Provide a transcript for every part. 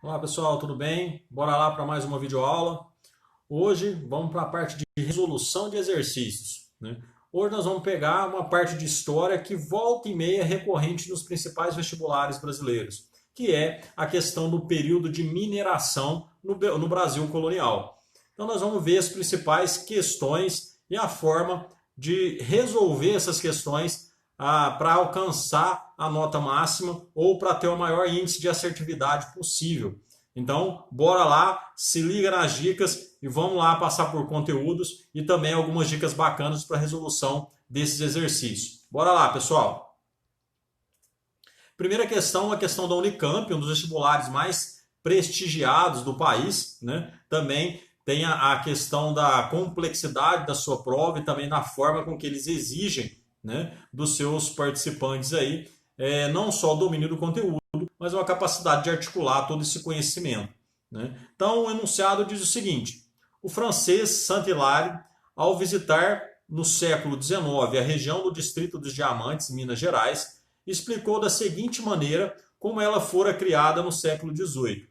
Olá pessoal, tudo bem? Bora lá para mais uma videoaula. Hoje vamos para a parte de resolução de exercícios, né? Hoje nós vamos pegar uma parte de história que volta e meia é recorrente nos principais vestibulares brasileiros, que é a questão do período de mineração no Brasil colonial. Então nós vamos ver as principais questões e a forma de resolver essas questões para alcançar a nota máxima ou para ter o maior índice de assertividade possível. Então, bora lá, se liga nas dicas e vamos lá passar por conteúdos e também algumas dicas bacanas para a resolução desses exercícios. Bora lá, pessoal! Primeira questão, a questão da Unicamp, um dos vestibulares mais prestigiados do país, né? Também tem a questão da complexidade da sua prova e também da forma com que eles exigem, né, dos seus participantes aí, não só o domínio do conteúdo, mas uma capacidade de articular todo esse conhecimento, né? Então, o enunciado diz o seguinte: o francês Saint-Hilaire, ao visitar no século XIX a região do Distrito dos Diamantes, Minas Gerais, explicou da seguinte maneira como ela fora criada no século XVIII.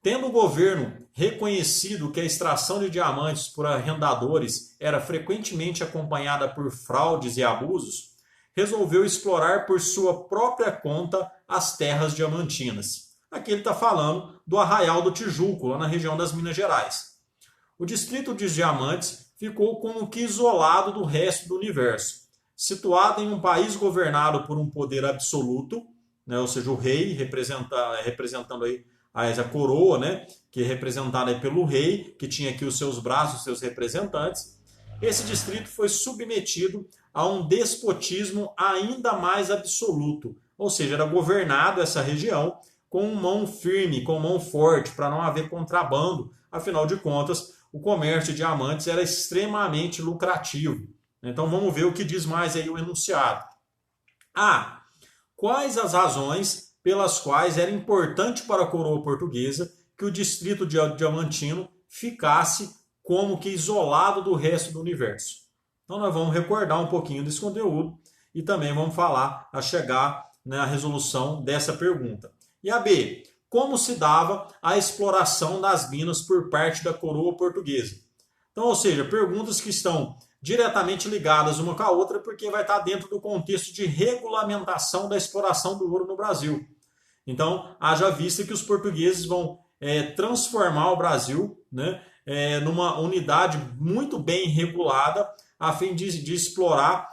Tendo o governo reconhecido que a extração de diamantes por arrendadores era frequentemente acompanhada por fraudes e abusos, resolveu explorar por sua própria conta as terras diamantinas. Aqui ele está falando do Arraial do Tijuco, lá na região das Minas Gerais. O distrito dos Diamantes ficou como que isolado do resto do universo, situado em um país governado por um poder absoluto, né, ou seja, o rei representando aí a coroa, né, que é representada aí pelo rei, que tinha aqui os seus braços, os seus representantes. Esse distrito foi submetido a um despotismo ainda mais absoluto, ou seja, era governado essa região com mão firme, com mão forte, para não haver contrabando. Afinal de contas, o comércio de diamantes era extremamente lucrativo. Então vamos ver o que diz mais aí o enunciado. A. Quais as razões pelas quais era importante para a coroa portuguesa que o distrito diamantino ficasse como que isolado do resto do universo? Então nós vamos recordar um pouquinho desse conteúdo e também vamos falar a chegar na resolução dessa pergunta. E a B, como se dava a exploração das minas por parte da coroa portuguesa? Então, ou seja, perguntas que estão diretamente ligadas uma com a outra, porque vai estar dentro do contexto de regulamentação da exploração do ouro no Brasil. Então, haja vista que os portugueses vão transformar o Brasil, né, numa unidade muito bem regulada, a fim de explorar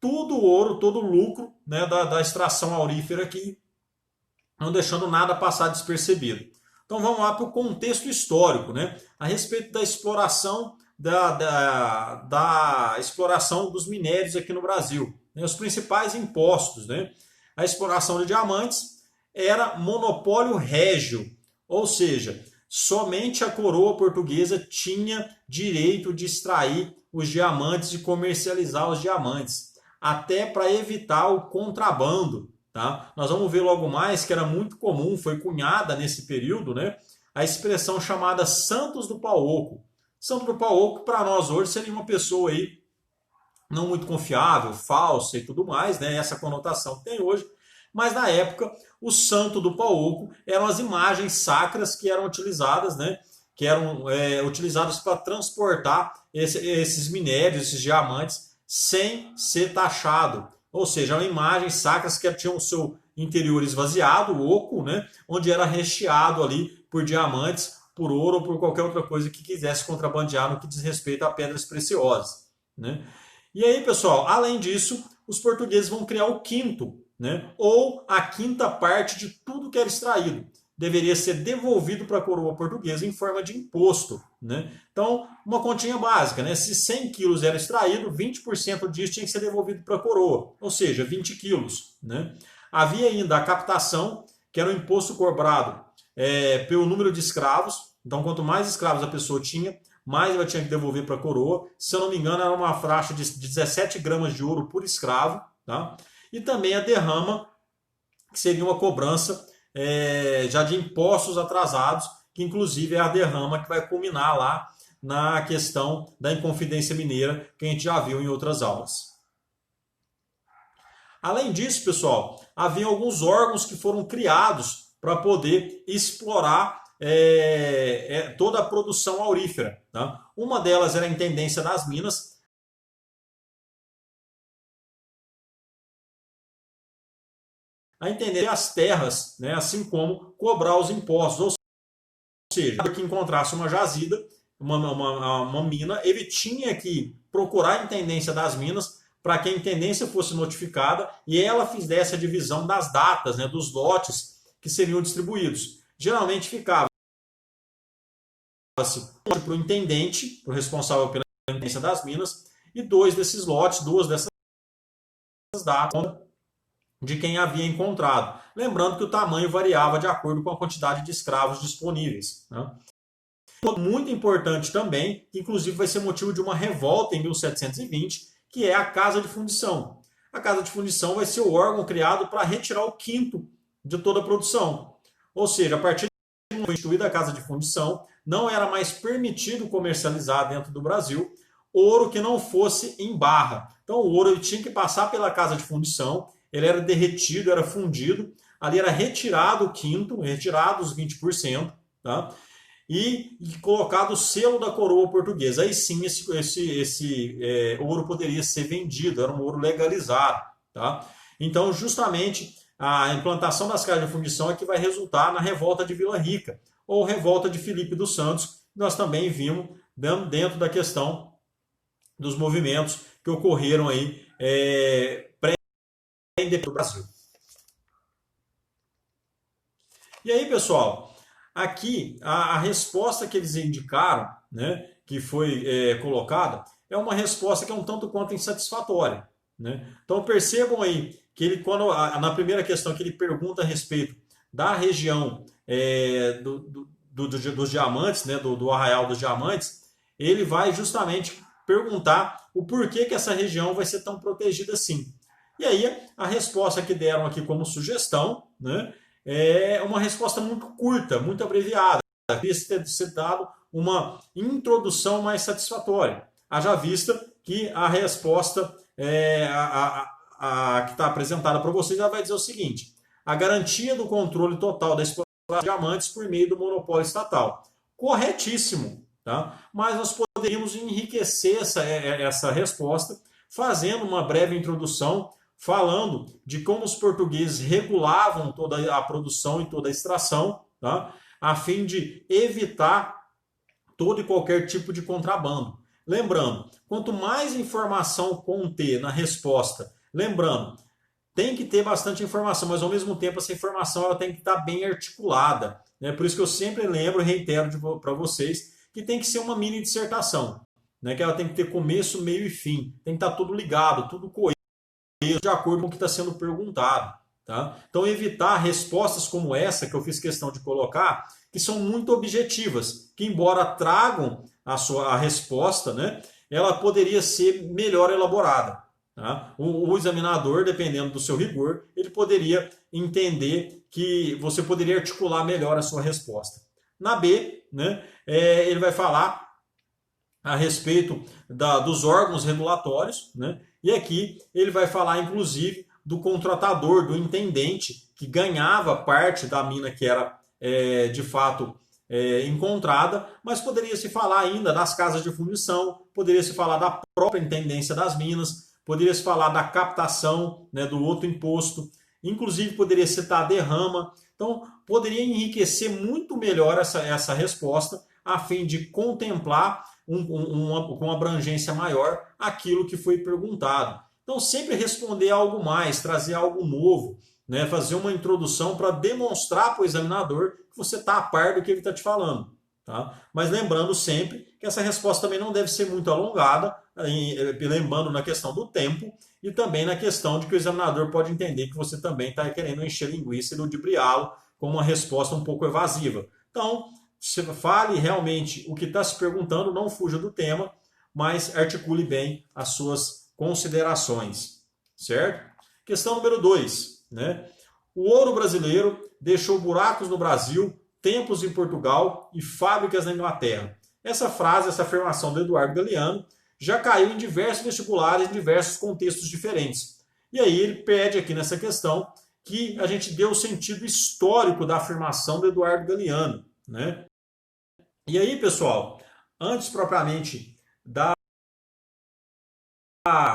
todo o ouro, todo o lucro, né, da extração aurífera aqui, não deixando nada passar despercebido. Então vamos lá para o contexto histórico, né? A respeito da exploração da exploração dos minérios aqui no Brasil, né? Os principais impostos, né? A exploração de diamantes era monopólio régio, ou seja, somente a coroa portuguesa tinha direito de extrair os diamantes e comercializar os diamantes, até para evitar o contrabando. Tá? Nós vamos ver logo mais que era muito comum, foi cunhada nesse período, né, a expressão chamada Santos do Pau-Oco. Santo do Pau-Oco, para nós hoje, seria uma pessoa aí não muito confiável, falsa e tudo mais, né, essa conotação que tem hoje. Mas na época, o Santo do Pau-Oco eram as imagens sacras que eram utilizadas, né, que eram utilizadas para transportar esses minérios, esses diamantes, sem ser taxado. Ou seja, eram imagens sacras que tinham o seu interior esvaziado, o oco, né, onde era recheado ali por diamantes, por ouro ou por qualquer outra coisa que quisesse contrabandear no que diz respeito a pedras preciosas, né? E aí, pessoal, além disso, os portugueses vão criar o quinto, né, ou a quinta parte de tudo que era extraído. Deveria ser devolvido para a coroa portuguesa em forma de imposto, né? Então, uma continha básica, né? Se 100 quilos era extraído, 20% disso tinha que ser devolvido para a coroa, ou seja, 20 quilos, né? Havia ainda a captação, que era o imposto cobrado pelo número de escravos. Então, quanto mais escravos a pessoa tinha, mais ela tinha que devolver para a coroa. Se eu não me engano, era uma faixa de 17 gramas de ouro por escravo, tá? E também a derrama, que seria uma cobrança já de impostos atrasados, que inclusive é a derrama que vai culminar lá na questão da Inconfidência Mineira, que a gente já viu em outras aulas. Além disso, pessoal, havia alguns órgãos que foram criados para poder explorar toda a produção aurífera. Tá? Uma delas era a intendência das minas, a entender as terras, né, assim como cobrar os impostos, ou seja, que encontrasse uma jazida, uma mina, ele tinha que procurar a intendência das minas para que a intendência fosse notificada e ela fizesse a divisão das datas, né, dos lotes que seriam distribuídos. Geralmente ficava para o intendente, o responsável pela intendência das minas, e dois desses lotes, duas dessas datas de quem havia encontrado. Lembrando que o tamanho variava de acordo com a quantidade de escravos disponíveis. Né? Muito importante também, que inclusive vai ser motivo de uma revolta em 1720, que é a Casa de Fundição. A Casa de Fundição vai ser o órgão criado para retirar o quinto de toda a produção. Ou seja, a partir do momento instituída a Casa de Fundição, não era mais permitido comercializar dentro do Brasil ouro que não fosse em barra. Então o ouro ele tinha que passar pela Casa de Fundição, ele era derretido, era fundido, ali era retirado o quinto, retirado os 20%, tá? E colocado o selo da coroa portuguesa. Aí sim esse ouro poderia ser vendido, era um ouro legalizado. Tá? Então, justamente, a implantação das casas de fundição é que vai resultar na revolta de Vila Rica, ou revolta de Filipe dos Santos, que nós também vimos dentro da questão dos movimentos que ocorreram aí pré-independência do Brasil. E aí, pessoal, aqui a resposta que eles indicaram, né, que foi colocada, é uma resposta que é um tanto quanto insatisfatória. Né? Então percebam aí que ele, na primeira questão que ele pergunta a respeito da região dos diamantes, né, do Arraial dos Diamantes, ele vai justamente perguntar o porquê que essa região vai ser tão protegida assim. E aí a resposta que deram aqui como sugestão, né, é uma resposta muito curta, muito abreviada. Deveria ter sido dado uma introdução mais satisfatória. Haja vista que a resposta que está apresentada para vocês ela vai dizer o seguinte: a garantia do controle total da exploração de diamantes por meio do monopólio estatal. Corretíssimo, tá? Mas nós poderíamos enriquecer essa resposta fazendo uma breve introdução falando de como os portugueses regulavam toda a produção e toda a extração, tá? A fim de evitar todo e qualquer tipo de contrabando. Lembrando, quanto mais informação conter na resposta, lembrando, tem que ter bastante informação, mas ao mesmo tempo essa informação ela tem que estar bem articulada. Né? Por isso que eu sempre lembro e reitero para vocês que tem que ser uma mini dissertação, né? Que ela tem que ter começo, meio e fim. Tem que estar tudo ligado, tudo coeso, de acordo com o que está sendo perguntado. Tá? Então evitar respostas como essa que eu fiz questão de colocar, que são muito objetivas, que embora tragam a resposta, né, ela poderia ser melhor elaborada. Tá? O examinador, dependendo do seu rigor, ele poderia entender que você poderia articular melhor a sua resposta. Na B, né, ele vai falar a respeito dos órgãos regulatórios, né, e aqui ele vai falar, inclusive, do contratador, do intendente, que ganhava parte da mina que era, de fato, encontrada, mas poderia se falar ainda das casas de fundição, poderia se falar da própria intendência das minas, poderia se falar da captação, né, do outro imposto, inclusive poderia citar a derrama. Então, poderia enriquecer muito melhor essa resposta, a fim de contemplar com uma abrangência maior aquilo que foi perguntado. Então, sempre responder algo mais, trazer algo novo, né? Fazer uma introdução para demonstrar para o examinador que você está a par do que ele está te falando. Tá? Mas lembrando sempre que essa resposta também não deve ser muito alongada, lembrando na questão do tempo e também na questão de que o examinador pode entender que você também está querendo encher linguiça e ludibriá-lo com uma resposta um pouco evasiva. Então, fale realmente o que está se perguntando, não fuja do tema, mas articule bem as suas considerações, certo? Questão número 2, né? O ouro brasileiro deixou buracos no Brasil, templos em Portugal e fábricas na Inglaterra. Essa frase, essa afirmação do Eduardo Galeano já caiu em diversos vestibulares, em diversos contextos diferentes. E aí ele pede aqui nessa questão que a gente dê o sentido histórico da afirmação do Eduardo Galeano, né? E aí, pessoal, antes propriamente da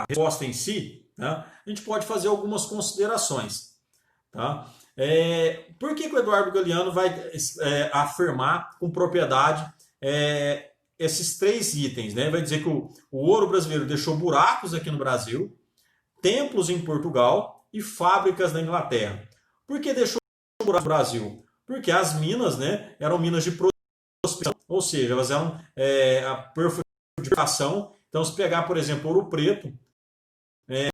resposta em si, né, a gente pode fazer algumas considerações. Tá? Por que o Eduardo Galeano vai afirmar com propriedade esses três itens? Né? Vai dizer que o ouro brasileiro deixou buracos aqui no Brasil, templos em Portugal e fábricas na Inglaterra. Por que deixou buracos no Brasil? Porque as minas, né, eram minas de prospecção, ou seja, elas eram a perfuração. Então, se pegar, por exemplo, Ouro Preto,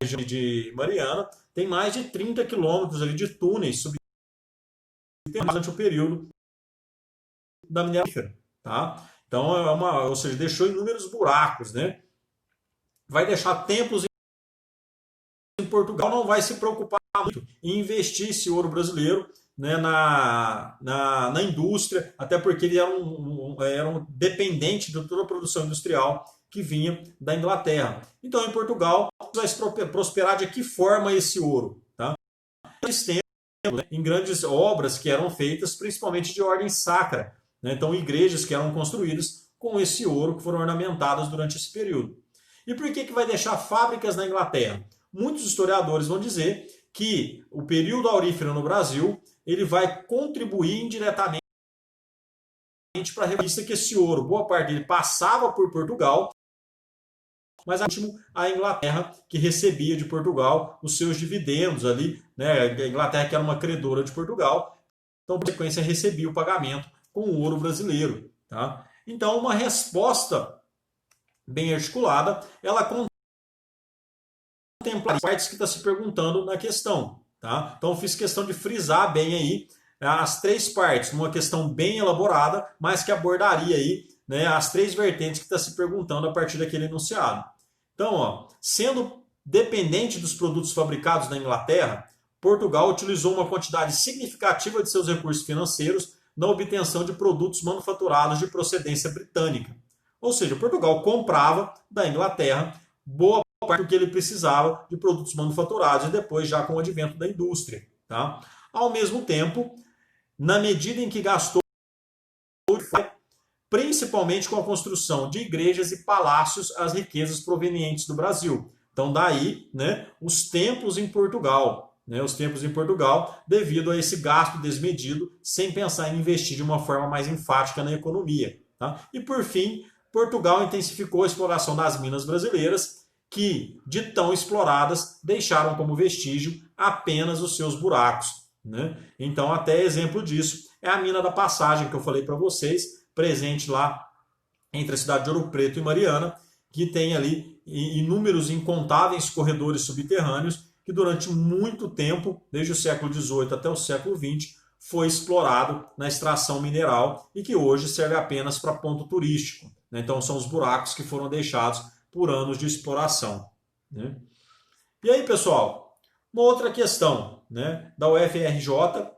região de Mariana, tem mais de 30 quilômetros ali de túneis subterrâneos durante o período da minerífera. Tá? Então, ou seja, deixou inúmeros buracos. Né? Vai deixar templos em Portugal, não vai se preocupar muito em investir esse ouro brasileiro, né, na indústria, até porque ele era um dependente de toda a produção industrial que vinha da Inglaterra. Então, em Portugal, vai prosperar de que forma esse ouro? Tá? Em grandes obras que eram feitas, principalmente de ordem sacra. Né? Então, igrejas que eram construídas com esse ouro que foram ornamentadas durante esse período. E por que vai deixar fábricas na Inglaterra? Muitos historiadores vão dizer que o período aurífero no Brasil ele vai contribuir indiretamente para a revista que esse ouro, boa parte dele passava por Portugal, mas último a Inglaterra que recebia de Portugal os seus dividendos ali, né? A Inglaterra que era uma credora de Portugal, então por sequência recebia o pagamento com o ouro brasileiro, tá? Então uma resposta bem articulada, ela contempla as partes que está se perguntando na questão, tá? Então eu fiz questão de frisar bem aí as três partes, numa questão bem elaborada, mas que abordaria aí, né, as três vertentes que está se perguntando a partir daquele enunciado. Então, ó, sendo dependente dos produtos fabricados na Inglaterra, Portugal utilizou uma quantidade significativa de seus recursos financeiros na obtenção de produtos manufaturados de procedência britânica. Ou seja, Portugal comprava da Inglaterra boa parte do que ele precisava de produtos manufaturados e depois já com o advento da indústria. Tá? Ao mesmo tempo, na medida em que gastou, principalmente com a construção de igrejas e palácios, as riquezas provenientes do Brasil. Então daí, né, os templos em Portugal, né, os templos em Portugal, devido a esse gasto desmedido, sem pensar em investir de uma forma mais enfática na economia. Tá? E por fim, Portugal intensificou a exploração das minas brasileiras, que, de tão exploradas, deixaram como vestígio apenas os seus buracos. Né? Então, até exemplo disso é a mina da Passagem, que eu falei para vocês, presente lá entre a cidade de Ouro Preto e Mariana, que tem ali inúmeros, incontáveis corredores subterrâneos, que durante muito tempo, desde o século XVIII até o século XX, foi explorado na extração mineral e que hoje serve apenas para ponto turístico. Né? Então, são os buracos que foram deixados por anos de exploração. Né? E aí, pessoal, uma outra questão, né, da UFRJ,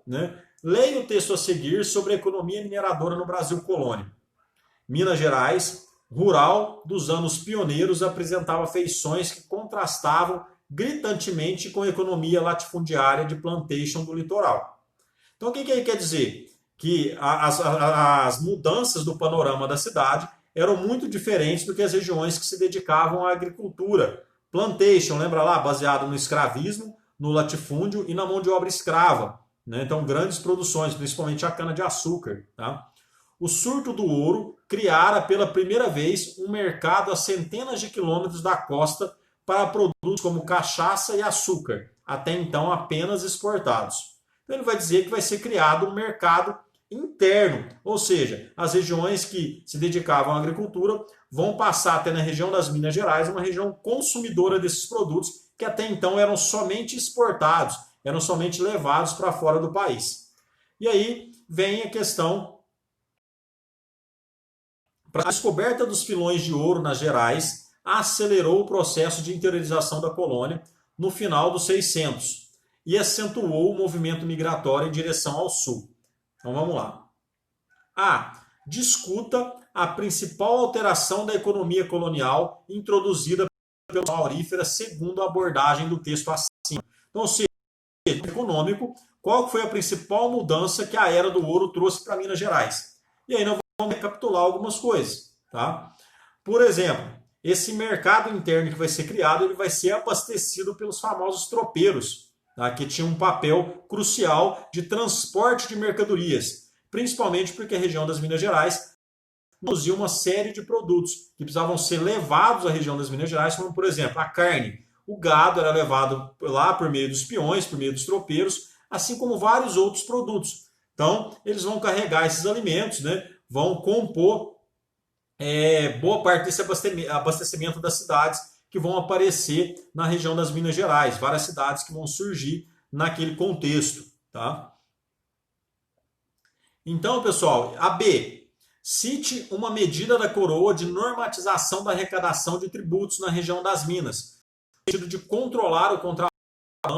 né? Leia o texto a seguir sobre a economia mineradora no Brasil colônia. Minas Gerais, rural dos anos pioneiros, apresentava feições que contrastavam gritantemente com a economia latifundiária de plantation do litoral. Então, o que ele quer dizer? Que as mudanças do panorama da cidade eram muito diferentes do que as regiões que se dedicavam à agricultura. Plantation, lembra lá, baseado no escravismo, no latifúndio e na mão de obra escrava. Né? Então, grandes produções, principalmente a cana-de-açúcar. Tá? O surto do ouro criara pela primeira vez um mercado a centenas de quilômetros da costa para produtos como cachaça e açúcar, até então apenas exportados. Então, ele vai dizer que vai ser criado um mercado interno, ou seja, as regiões que se dedicavam à agricultura vão passar até na região das Minas Gerais, uma região consumidora desses produtos que até então eram somente exportados, eram somente levados para fora do país. E aí vem a questão, a descoberta dos filões de ouro nas Gerais acelerou o processo de interiorização da colônia no final dos 600 e acentuou o movimento migratório em direção ao sul. Então vamos lá. A. Discuta a principal alteração da economia colonial introduzida pela aurífera segundo a abordagem do texto acima. Então, ou seja, econômico, qual foi a principal mudança que a Era do Ouro trouxe para Minas Gerais. E aí nós vamos recapitular algumas coisas. Tá? Por exemplo, esse mercado interno que vai ser criado, ele vai ser abastecido pelos famosos tropeiros, tá? Que tinham um papel crucial de transporte de mercadorias, principalmente porque a região das Minas Gerais produzia uma série de produtos que precisavam ser levados à região das Minas Gerais, como por exemplo a carne. O gado era levado lá por meio dos peões, por meio dos tropeiros, assim como vários outros produtos. Então, eles vão carregar esses alimentos, né? Vão compor boa parte desse abastecimento das cidades que vão aparecer na região das Minas Gerais. Várias cidades que vão surgir naquele contexto. Tá? Então, pessoal, a B. Cite uma medida da coroa de normatização da arrecadação de tributos na região das Minas, no sentido de controlar o contrabando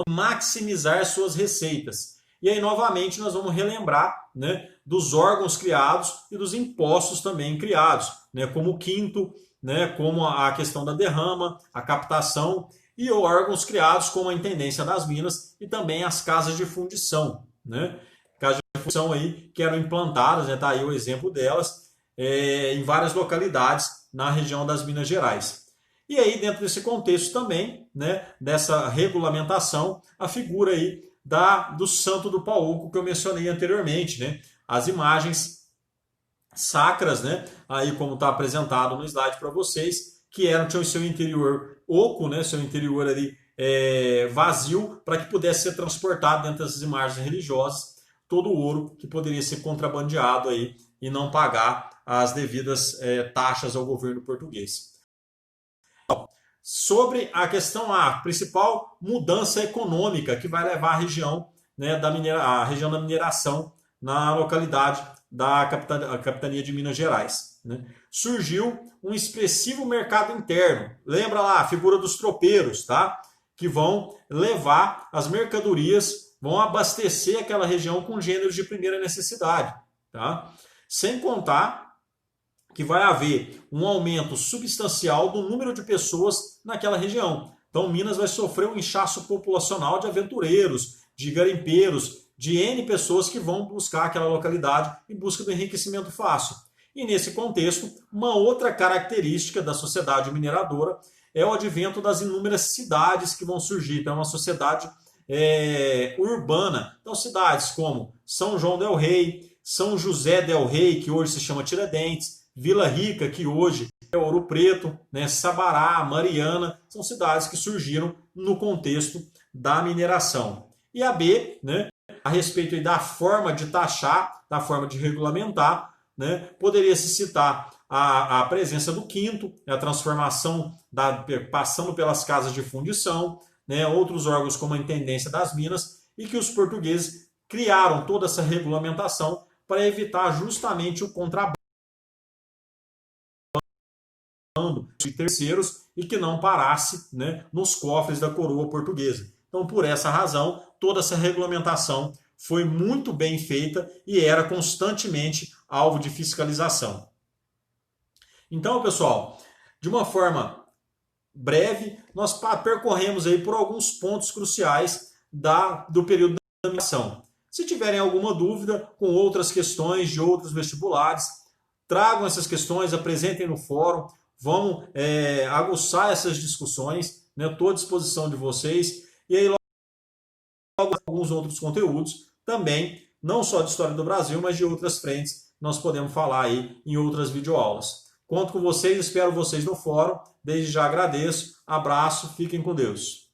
e maximizar suas receitas. E aí, novamente, nós vamos relembrar, né, dos órgãos criados e dos impostos também criados, né, como o quinto, né, como a questão da derrama, a captação, e órgãos criados como a Intendência das Minas e também as casas de fundição. Né? Casas de fundição aí que eram implantadas, né, tá aí o exemplo delas, em várias localidades na região das Minas Gerais. E aí, dentro desse contexto também, né, dessa regulamentação, a figura aí do Santo do Paúco que eu mencionei anteriormente, né? As imagens sacras, né? Aí como está apresentado no slide para vocês, que tinham seu interior oco, né? Seu interior ali vazio, para que pudesse ser transportado dentro dessas imagens religiosas todo o ouro que poderia ser contrabandeado aí e não pagar as devidas taxas ao governo português. Sobre a questão a principal mudança econômica que vai levar a região, né, a região da mineração na localidade da capitania de Minas Gerais. Né? Surgiu um expressivo mercado interno. Lembra lá a figura dos tropeiros, tá? Que vão levar as mercadorias, vão abastecer aquela região com gêneros de primeira necessidade. Tá? Sem contar que vai haver um aumento substancial do número de pessoas naquela região. Então, Minas vai sofrer um inchaço populacional de aventureiros, de garimpeiros, de N pessoas que vão buscar aquela localidade em busca do enriquecimento fácil. E nesse contexto, uma outra característica da sociedade mineradora é o advento das inúmeras cidades que vão surgir. Então, é uma sociedade urbana. Então, cidades como São João del Rei, São José del Rei, que hoje se chama Tiradentes, Vila Rica, que hoje é Ouro Preto, né, Sabará, Mariana, são cidades que surgiram no contexto da mineração. E a B, né, a respeito da forma de taxar, da forma de regulamentar, né, poderia se citar a presença do quinto, a transformação, passando pelas casas de fundição, né, outros órgãos como a Intendência das Minas, e que os portugueses criaram toda essa regulamentação para evitar justamente o contrabando de terceiros e que não parasse, né, nos cofres da coroa portuguesa. Então, por essa razão, toda essa regulamentação foi muito bem feita e era constantemente alvo de fiscalização. Então, pessoal, de uma forma breve, nós percorremos aí por alguns pontos cruciais do período da mineração. Se tiverem alguma dúvida com outras questões de outros vestibulares, tragam essas questões, apresentem no fórum. Vamos aguçar essas discussões, né? Estou à disposição de vocês. E aí, logo, alguns outros conteúdos também, não só de História do Brasil, mas de outras frentes, nós podemos falar aí em outras videoaulas. Conto com vocês, espero vocês no fórum. Desde já agradeço, abraço, fiquem com Deus.